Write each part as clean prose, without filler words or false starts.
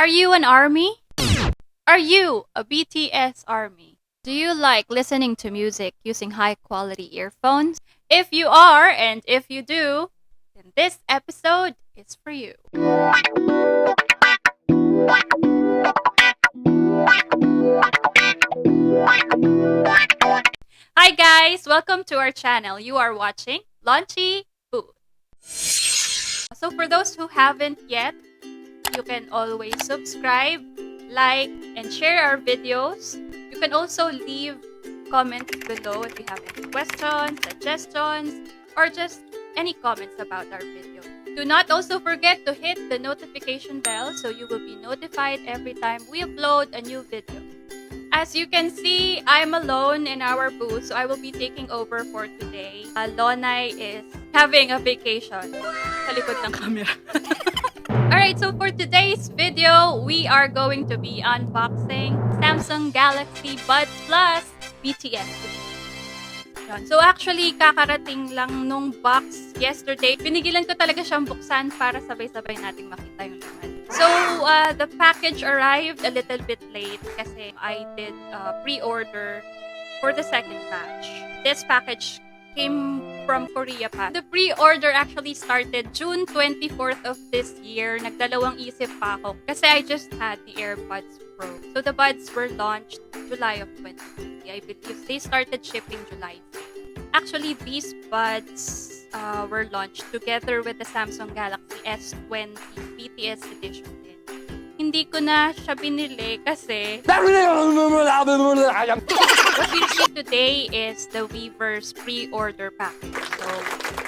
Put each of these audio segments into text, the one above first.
Are you an army? Are you a BTS army? Do you like listening to music using high quality earphones? If you are, and if you do, then this episode is for you. Hi guys, welcome to our channel. You are watching Lonchee Food. So for those who haven't yet, you can always subscribe, like, and share our videos. You can also leave comments below if you have any questions, suggestions, or just any comments about our video. Do not also forget to hit the notification bell so you will be notified every time we upload a new video. As you can see, I'm alone in our booth, so I will be taking over for today. Lonchee is having a vacation sa likod ng camera. Alright, so for today's video, we are going to be unboxing Samsung Galaxy Buds Plus BTS. So actually, kakarating lang nung box yesterday. Pinigilan ko talaga siyang buksan para sabay-sabay nating makita yung laman. So, the package arrived a little bit late kasi I did pre-order for the second batch. This package came from Korea pa. The pre-order actually started June 24th of this year. Nagdalawang isip pa ako kasi I just had the AirPods Pro. So, the buds were launched July of 2020. I believe they started shipping July. Actually, these buds were launched together with the Samsung Galaxy S20 BTS edition din. Hindi ko na siya binili kasi what we see today is the Weverse pre-order package. So,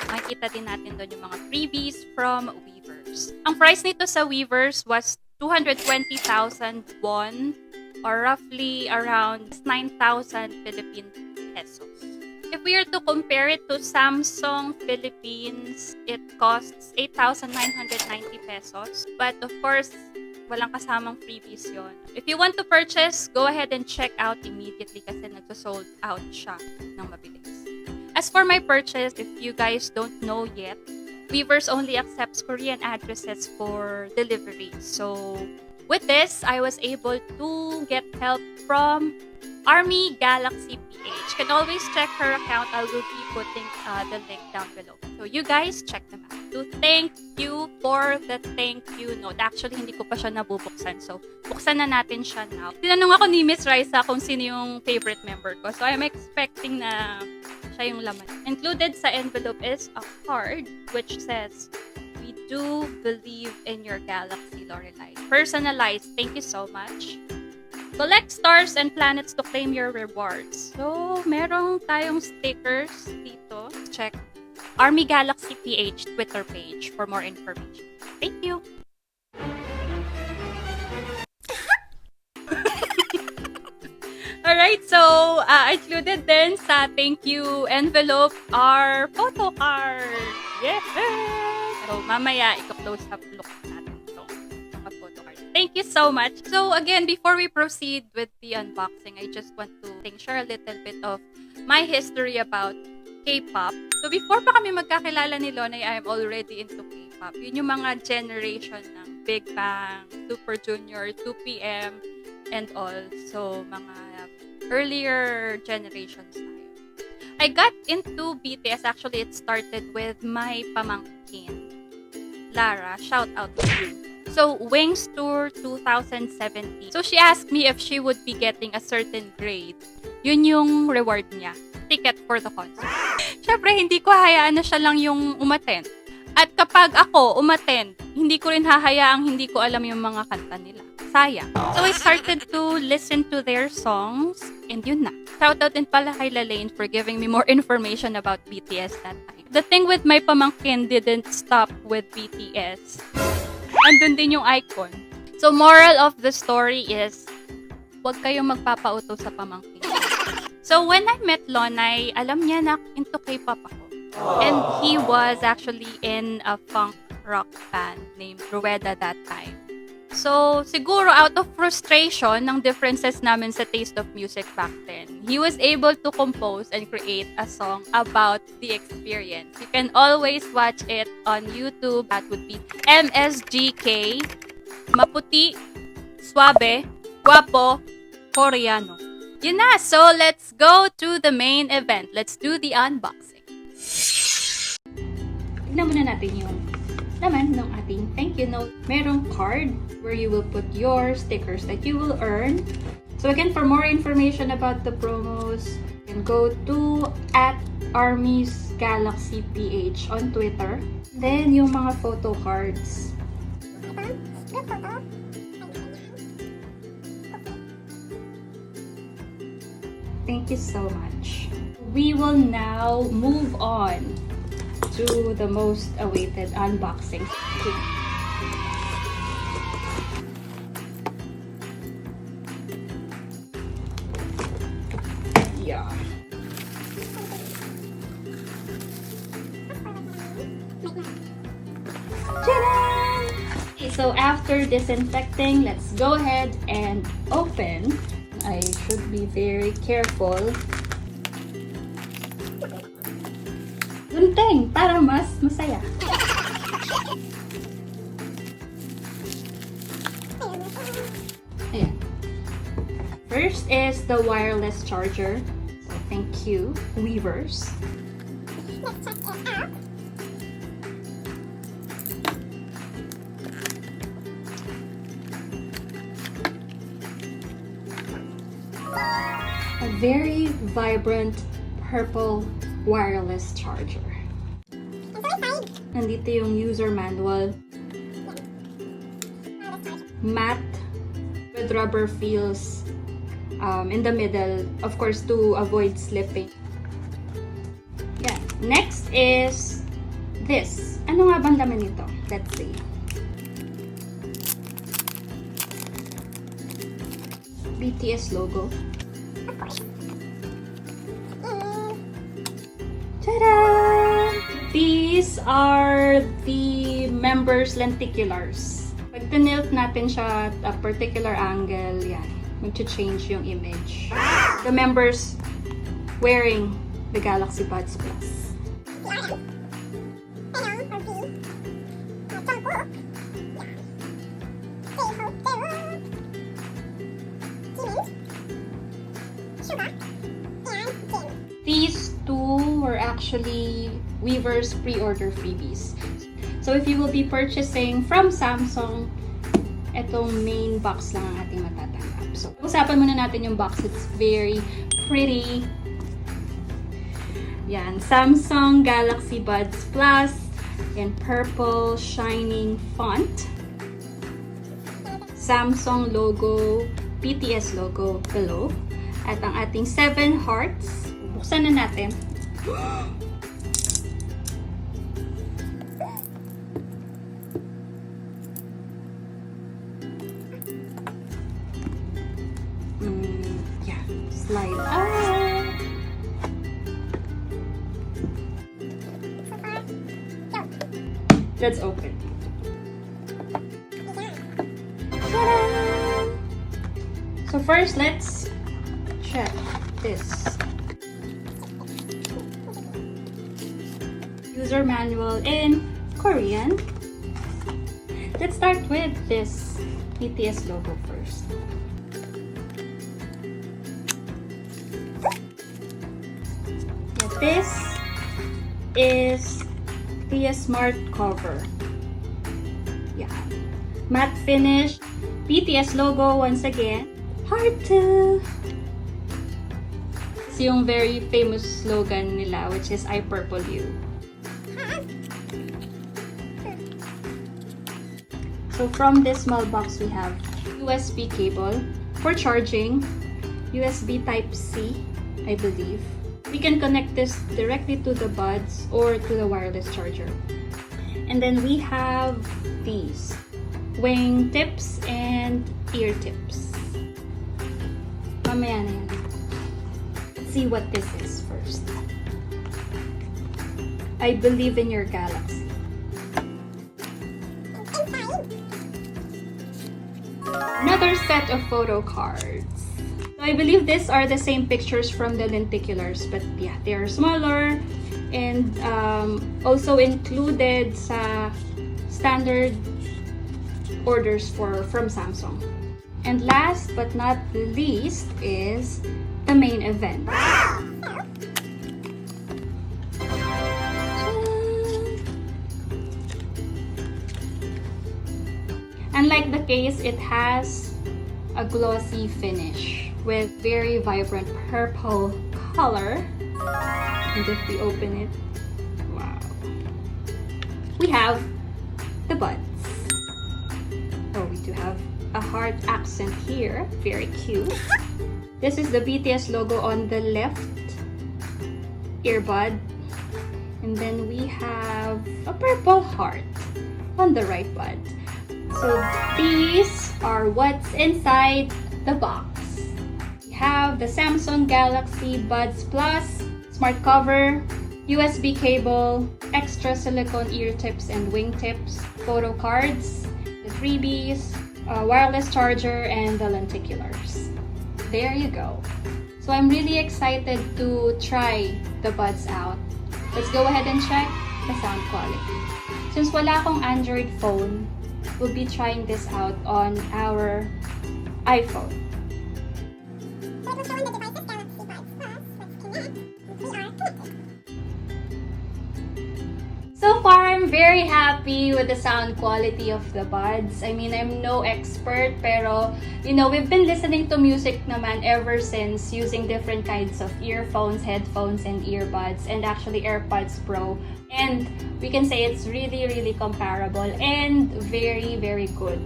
makikita din natin doon yung mga freebies from Weverse. Ang price nito sa Weverse was 220,000 won or roughly around 9,000 Philippine pesos. If we are to compare it to Samsung Philippines, it costs 8,990 pesos. But of course, walang kasamang freebies yon. If you want to purchase, go ahead and check out immediately kasi nagsosold out siya ng mabilis. As for my purchase, if you guys don't know yet, Weverse only accepts Korean addresses for delivery. So with this, I was able to get help from Army Galaxy PH. Can always check her account. I will be putting the link down below. So you guys check them out. To thank you for the thank you note. Actually, hindi ko pa siya nabubuksan. So, buksan na natin siya now. Tinanong ako ni Miss Raisa kung sino yung favorite member ko. So, I'm expecting na siya yung laman. Included sa envelope is a card which says, "We do believe in your Galaxy, Lorelai." Personalized. Thank you so much. Collect stars and planets to claim your rewards. So, merong tayong stickers dito. Check Army Galaxy PH Twitter page for more information. Thank you! Alright, so included din sa thank you envelope our photo card. Yes! So, mamaya, i-close up look natin ito. Photo card. Thank you so much. So, again, before we proceed with the unboxing, I just want to share a little bit of my history about Kpop. So, before pa kami magkakilala ni Lonchee, I'm already into Kpop. Yun yung mga generation ng Big Bang, Super Junior, 2PM, and all. So, mga earlier generations tayo. I got into BTS. Actually, it started with my pamangkin, Lara. Shout out to you. So, Wings Tour 2017. So, she asked me if she would be getting a certain grade. Yun yung reward niya. Ticket for the concert. Syempre, hindi ko hayaan na siya lang yung umattend. At kapag ako umattend, hindi ko rin hahayaang hindi ko alam yung mga kanta nila. Sayang. So, I started to listen to their songs, and yun na. Shoutout din pala kay Lalaine for giving me more information about BTS that time. The thing with my pamangkin didn't stop with BTS. Andun din yung icon. So, moral of the story is, huwag kayong magpapauto sa pamangkin. So, when I met Lonchee, alam niya na into K-pop ako. And he was actually in a funk rock band named Rueda that time. So, siguro out of frustration ng differences namin sa taste of music back then, he was able to compose and create a song about the experience. You can always watch it on YouTube. That would be MSGK, Maputi, suabe, guapo, Koreano. Yun na! So, let's go to the main event. Let's do the unboxing. Tignan muna natin yung laman ng ating thank you note. Merong card where you will put your stickers that you will earn. So again, for more information about the promos, you can go to @ArmiesGalaxyPH on Twitter. Then, yung mga photo cards. Thank you so much. We will now move on to the most awaited unboxing. Yeah. Okay, so after disinfecting, let's go ahead and open. I should be very careful. Gunting, para mas masaya. Ayan. First is the wireless charger. So thank you, Weverse. Let's check it out. A very vibrant purple wireless charger. Nandito yung user manual. Matte with rubber feels in the middle, of course, to avoid slipping. Yeah. Next is this. Ano nga bang laman nito? Let's see. BTS logo. Ta-da! These are the members' lenticulars. Pag tinilt natin siya at a particular angle, yan, mag-change yung image. The members wearing the Galaxy Buds Plus. These two were actually Weverse pre-order freebies. So if you will be purchasing from Samsung, etong main box lang ang ating matatanggap. So usapan muna natin yung box. It's very pretty. Yan, Samsung Galaxy Buds Plus in purple shining font. Samsung logo, BTS logo below. At ang ating 7 hearts. Buksan na natin. Yeah, slide out. Let's open. Ta-da! So first, let's check this. User manual in Korean. Let's start with this BTS logo first. Yeah, this is the smart cover. Yeah, matte finish, BTS logo once again. Hard to. It's yung very famous slogan nila, which is I Purple You. So from this small box, we have USB cable for charging, USB Type-C, I believe. We can connect this directly to the buds or to the wireless charger. And then we have these wing tips and ear tips. Mamaya na yan. Let's see what this is first. I believe in your Galaxy. Another set of photo cards. So I believe these are the same pictures from the lenticulars, but yeah, they are smaller and also included sa standard orders from Samsung. And last but not least is the main event. Unlike the case, it has a glossy finish with very vibrant purple color. And if we open it, wow. We have the buds. Oh, we do have a heart accent here. Very cute. This is the BTS logo on the left earbud. And then we have a purple heart on the right bud. So these are what's inside the box. We have the Samsung Galaxy Buds Plus, smart cover, USB cable, extra silicone ear tips and wing tips, photo cards, the freebies, a wireless charger, and the lenticulars. There you go. So I'm really excited to try the buds out. Let's go ahead and check the sound quality. Since wala akong Android phone, we'll be trying this out on our iPhone. So it will show on the device's Galaxy Buds Plus. Let's connect. We are connected. So far, I'm very happy with the sound quality of the buds. I mean, I'm no expert, pero, we've been listening to music naman ever since using different kinds of earphones, headphones, and earbuds, and actually AirPods Pro. And we can say it's really, really comparable and very, very good.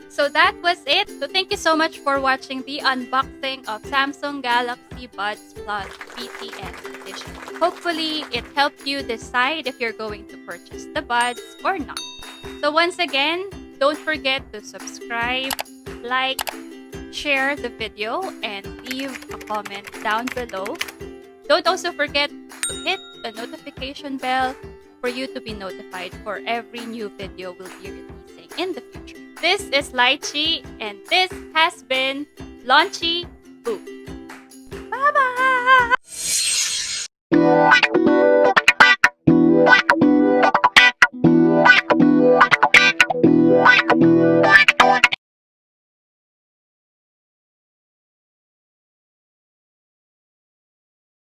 So that was it. So thank you so much for watching the unboxing of Samsung Galaxy Buds Plus BTS edition. Hopefully, it helped you decide if you're going to purchase the buds or not. So once again, don't forget to subscribe, like, share the video, and leave a comment down below. Don't also forget to hit the notification bell for you to be notified for every new video we'll be releasing in the future. This is Liechee, and this has been Lonchee. Bye-bye!